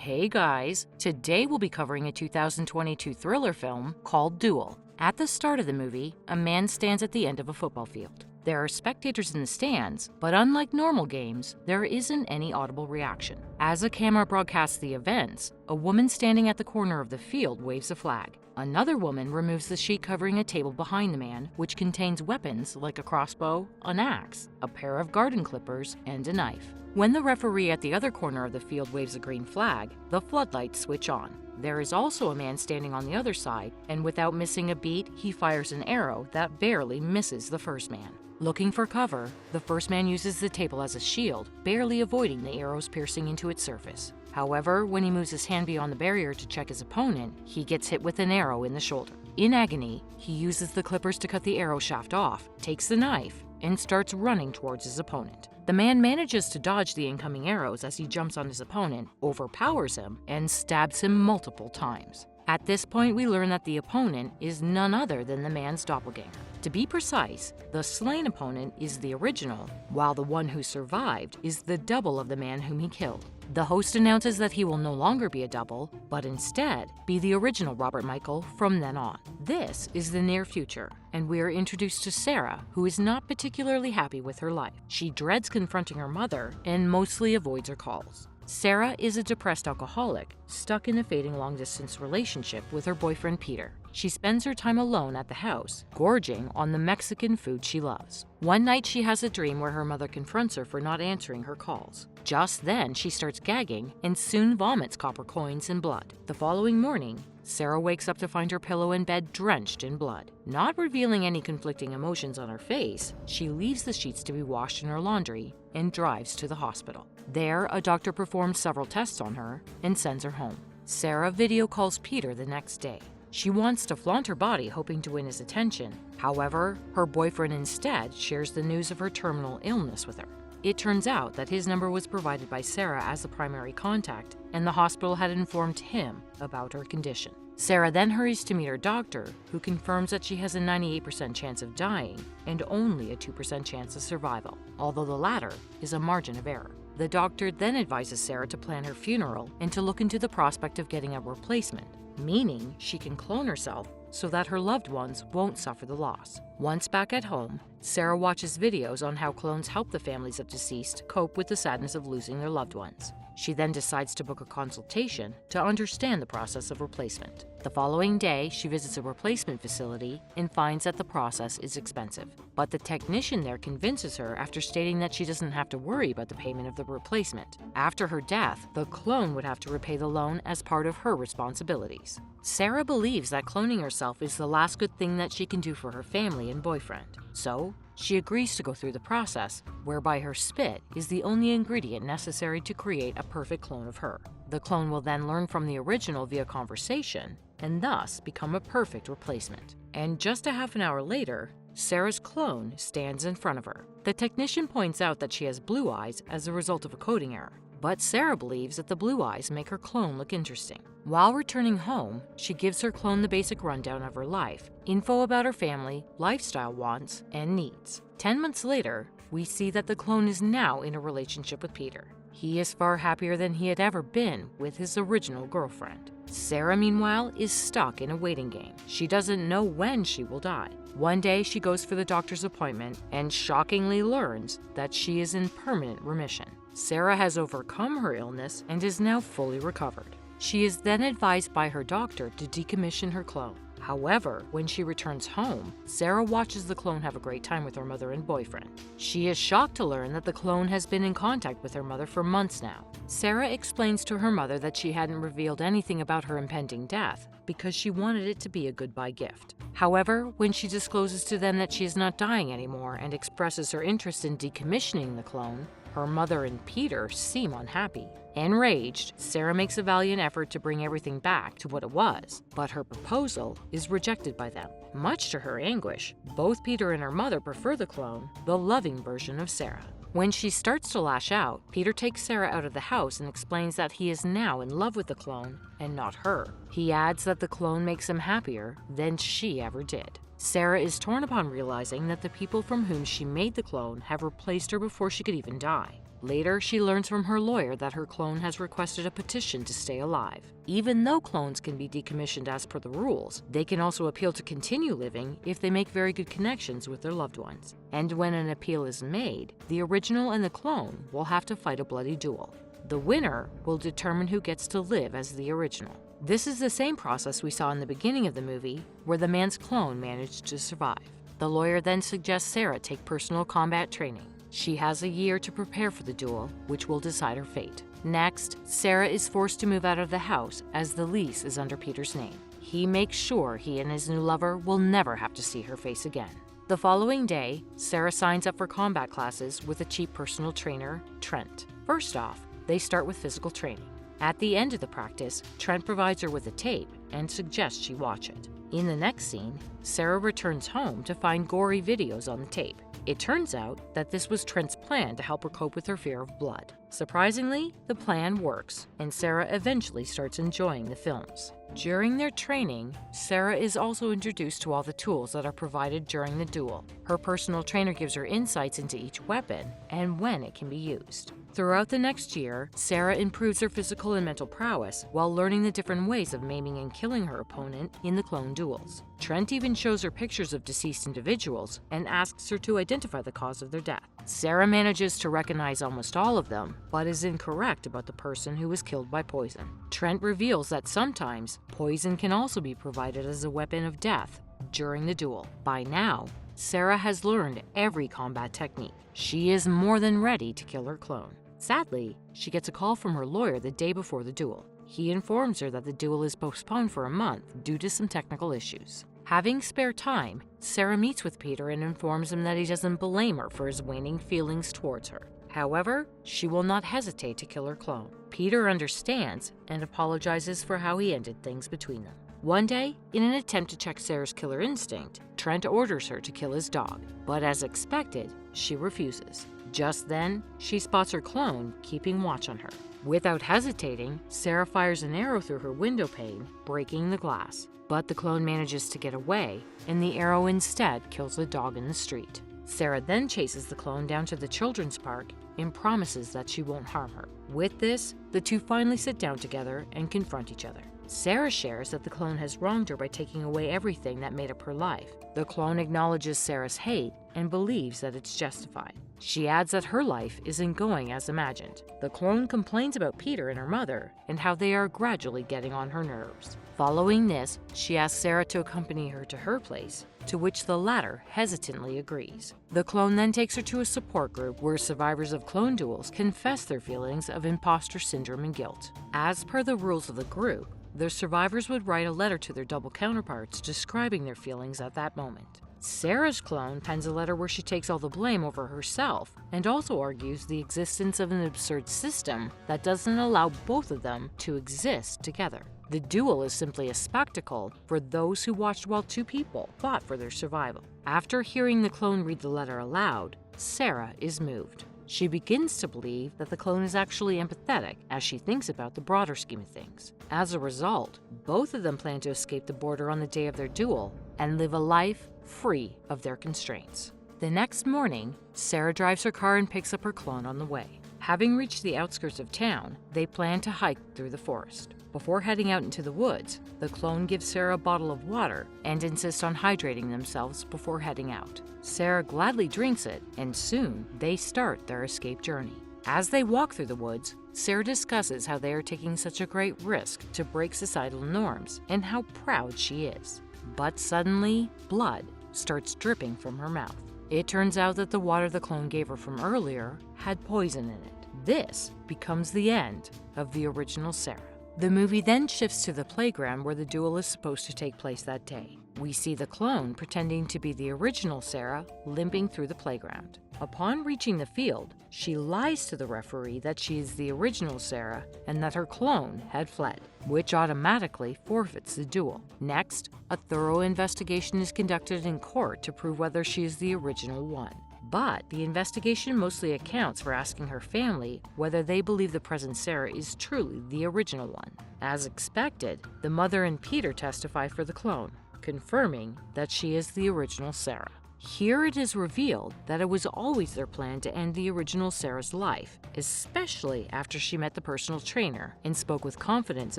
Hey guys, today we'll be covering a 2022 thriller film called Duel. At the start of the movie, a man stands at the end of a football field. There are spectators in the stands, but unlike normal games, there isn't any audible reaction. As a camera broadcasts the events, a woman standing at the corner of the field waves a flag. Another woman removes the sheet covering a table behind the man, which contains weapons like a crossbow, an axe, a pair of garden clippers, and a knife. When the referee at the other corner of the field waves a green flag, the floodlights switch on. There is also a man standing on the other side, and without missing a beat, he fires an arrow that barely misses the first man. Looking for cover, the first man uses the table as a shield, barely avoiding the arrows piercing into its surface. However, when he moves his hand beyond the barrier to check his opponent, he gets hit with an arrow in the shoulder. In agony, he uses the clippers to cut the arrow shaft off, takes the knife, and starts running towards his opponent. The man manages to dodge the incoming arrows as he jumps on his opponent, overpowers him, and stabs him multiple times. At this point, we learn that the opponent is none other than the man's doppelganger. To be precise, the slain opponent is the original, while the one who survived is the double of the man whom he killed. The host announces that he will no longer be a double, but instead be the original Robert Michael from then on. This is the near future, and we are introduced to Sarah, who is not particularly happy with her life. She dreads confronting her mother and mostly avoids her calls. Sarah is a depressed alcoholic, stuck in a fading long-distance relationship with her boyfriend Peter. She spends her time alone at the house, gorging on the Mexican food she loves. One night she has a dream where her mother confronts her for not answering her calls. Just then she starts gagging and soon vomits copper coins and blood. The following morning, Sarah wakes up to find her pillow in bed drenched in blood. Not revealing any conflicting emotions on her face, she leaves the sheets to be washed in her laundry and drives to the hospital. There, a doctor performs several tests on her and sends her home. Sarah video calls Peter the next day. She wants to flaunt her body, hoping to win his attention. However, her boyfriend instead shares the news of her terminal illness with her. It turns out that his number was provided by Sarah as the primary contact, and the hospital had informed him about her condition. Sarah then hurries to meet her doctor, who confirms that she has a 98% chance of dying and only a 2% chance of survival, although the latter is a margin of error. The doctor then advises Sarah to plan her funeral and to look into the prospect of getting a replacement, meaning she can clone herself so that her loved ones won't suffer the loss. Once back at home, Sarah watches videos on how clones help the families of deceased cope with the sadness of losing their loved ones. She then decides to book a consultation to understand the process of replacement. The following day, she visits a replacement facility and finds that the process is expensive. But the technician there convinces her after stating that she doesn't have to worry about the payment of the replacement. After her death, the clone would have to repay the loan as part of her responsibilities. Sarah believes that cloning herself is the last good thing that she can do for her family and boyfriend. So, she agrees to go through the process, whereby her spit is the only ingredient necessary to create a perfect clone of her. The clone will then learn from the original via conversation, and thus become a perfect replacement. And just a half an hour later, Sarah's clone stands in front of her. The technician points out that she has blue eyes as a result of a coding error, but Sarah believes that the blue eyes make her clone look interesting. While returning home, she gives her clone the basic rundown of her life, info about her family, lifestyle wants, and needs. 10 months later, we see that the clone is now in a relationship with Peter. He is far happier than he had ever been with his original girlfriend. Sarah, meanwhile, is stuck in a waiting game. She doesn't know when she will die. One day, she goes for the doctor's appointment and shockingly learns that she is in permanent remission. Sarah has overcome her illness and is now fully recovered. She is then advised by her doctor to decommission her clone. However, when she returns home, Sarah watches the clone have a great time with her mother and boyfriend. She is shocked to learn that the clone has been in contact with her mother for months now. Sarah explains to her mother that she hadn't revealed anything about her impending death because she wanted it to be a goodbye gift. However, when she discloses to them that she is not dying anymore and expresses her interest in decommissioning the clone, her mother and Peter seem unhappy. Enraged, Sarah makes a valiant effort to bring everything back to what it was, but her proposal is rejected by them. Much to her anguish, both Peter and her mother prefer the clone, the loving version of Sarah. When she starts to lash out, Peter takes Sarah out of the house and explains that he is now in love with the clone and not her. He adds that the clone makes him happier than she ever did. Sarah is torn upon realizing that the people from whom she made the clone have replaced her before she could even die. Later, she learns from her lawyer that her clone has requested a petition to stay alive. Even though clones can be decommissioned as per the rules, they can also appeal to continue living if they make very good connections with their loved ones. And when an appeal is made, the original and the clone will have to fight a bloody duel. The winner will determine who gets to live as the original. This is the same process we saw in the beginning of the movie, where the man's clone managed to survive. The lawyer then suggests Sarah take personal combat training. She has a year to prepare for the duel, which will decide her fate. Next, Sarah is forced to move out of the house as the lease is under Peter's name. He makes sure he and his new lover will never have to see her face again. The following day, Sarah signs up for combat classes with a cheap personal trainer, Trent. First off, they start with physical training. At the end of the practice, Trent provides her with a tape and suggests she watch it. In the next scene, Sarah returns home to find gory videos on the tape. It turns out that this was Trent's plan to help her cope with her fear of blood. Surprisingly, the plan works, and Sarah eventually starts enjoying the films. During their training, Sarah is also introduced to all the tools that are provided during the duel. Her personal trainer gives her insights into each weapon and when it can be used. Throughout the next year, Sarah improves her physical and mental prowess while learning the different ways of maiming and killing her opponent in the clone duels. Trent even shows her pictures of deceased individuals and asks her to identify the cause of their death. Sarah manages to recognize almost all of them, but is incorrect about the person who was killed by poison. Trent reveals that sometimes poison can also be provided as a weapon of death during the duel. By now, Sarah has learned every combat technique. She is more than ready to kill her clone. Sadly, she gets a call from her lawyer the day before the duel. He informs her that the duel is postponed for a month due to some technical issues. Having spare time, Sarah meets with Peter and informs him that he doesn't blame her for his waning feelings towards her. However, she will not hesitate to kill her clone. Peter understands and apologizes for how he ended things between them. One day, in an attempt to check Sarah's killer instinct, Trent orders her to kill his dog, but as expected, she refuses. Just then, she spots her clone keeping watch on her. Without hesitating, Sarah fires an arrow through her window pane, breaking the glass. But the clone manages to get away, and the arrow instead kills the dog in the street. Sarah then chases the clone down to the children's park and promises that she won't harm her. With this, the two finally sit down together and confront each other. Sarah shares that the clone has wronged her by taking away everything that made up her life. The clone acknowledges Sarah's hate and believes that it's justified. She adds that her life isn't going as imagined. The clone complains about Peter and her mother and how they are gradually getting on her nerves. Following this, she asks Sarah to accompany her to her place, to which the latter hesitantly agrees. The clone then takes her to a support group where survivors of clone duels confess their feelings of imposter syndrome and guilt. As per the rules of the group, the survivors would write a letter to their double counterparts describing their feelings at that moment. Sarah's clone pens a letter where she takes all the blame over herself and also argues the existence of an absurd system that doesn't allow both of them to exist together. The duel is simply a spectacle for those who watched while two people fought for their survival. After hearing the clone read the letter aloud, Sarah is moved. She begins to believe that the clone is actually empathetic as she thinks about the broader scheme of things. As a result, both of them plan to escape the border on the day of their duel and live a life free of their constraints. The next morning, Sarah drives her car and picks up her clone on the way. Having reached the outskirts of town, they plan to hike through the forest. Before heading out into the woods, the clone gives Sarah a bottle of water and insists on hydrating themselves before heading out. Sarah gladly drinks it, and soon they start their escape journey. As they walk through the woods, Sarah discusses how they are taking such a great risk to break societal norms and how proud she is. But suddenly, blood starts dripping from her mouth. It turns out that the water the clone gave her from earlier had poison in it. This becomes the end of the original Sarah. The movie then shifts to the playground where the duel is supposed to take place that day. We see the clone pretending to be the original Sarah limping through the playground. Upon reaching the field, she lies to the referee that she is the original Sarah and that her clone had fled, which automatically forfeits the duel. Next, a thorough investigation is conducted in court to prove whether she is the original one. But the investigation mostly accounts for asking her family whether they believe the present Sarah is truly the original one. As expected, the mother and Peter testify for the clone, confirming that she is the original Sarah. Here it is revealed that it was always their plan to end the original Sarah's life, especially after she met the personal trainer and spoke with confidence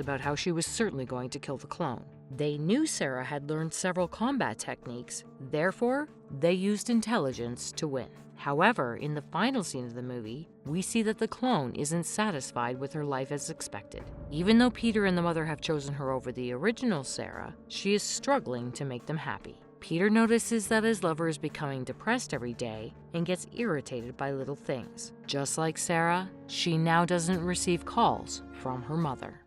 about how she was certainly going to kill the clone. They knew Sarah had learned several combat techniques, therefore, they used intelligence to win. However, in the final scene of the movie, we see that the clone isn't satisfied with her life as expected. Even though Peter and the mother have chosen her over the original Sarah, she is struggling to make them happy. Peter notices that his lover is becoming depressed every day and gets irritated by little things. Just like Sarah, she now doesn't receive calls from her mother.